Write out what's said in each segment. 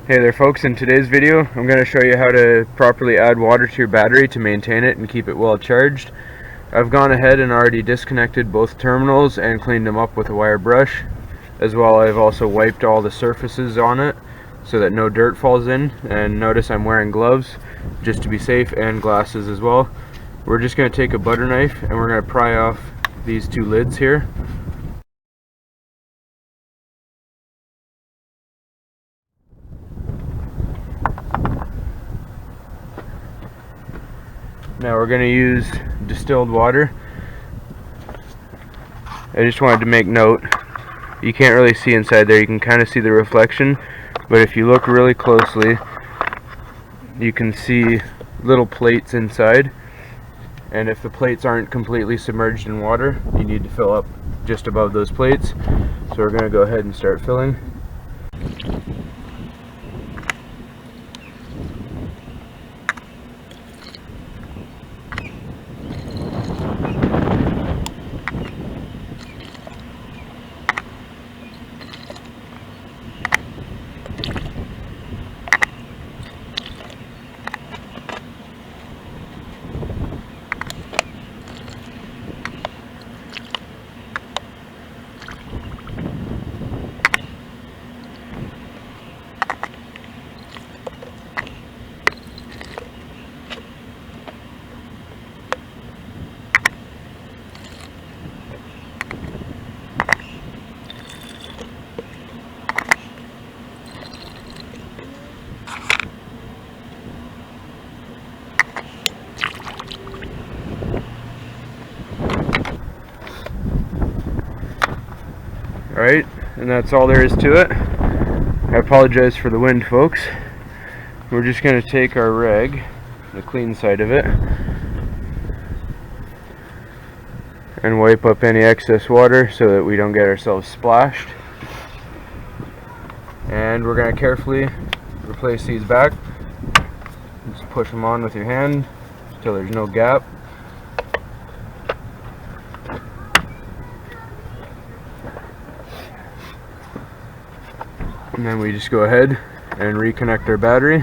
Hey there folks, in today's video I'm going to show you how to properly add water to your battery to maintain it and keep it well charged. I've gone ahead and already disconnected both terminals and cleaned them up with a wire brush. As well, I've also wiped all the surfaces on it so that no dirt falls in, and notice I'm wearing gloves just to be safe, and glasses as well. We're just going to take a butter knife and we're going to pry off these two lids here. Now we're going to use distilled water. I just wanted to make note, you can't really see inside there, you can kind of see the reflection, but if you look really closely you can see little plates inside, and if the plates aren't completely submerged in water, you need to fill up just above those plates. So we're going to go ahead and start filling. Alright, and that's all there is to it. I apologize for the wind, folks. We're just going to take our rag, the clean side of it, and wipe up any excess water so that we don't get ourselves splashed. And we're going to carefully replace these back. Just push them on with your hand until there's no gap. And then we just go ahead and reconnect our battery.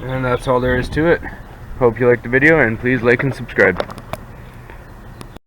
And that's all there is to it. Hope you liked the video, and please like and subscribe.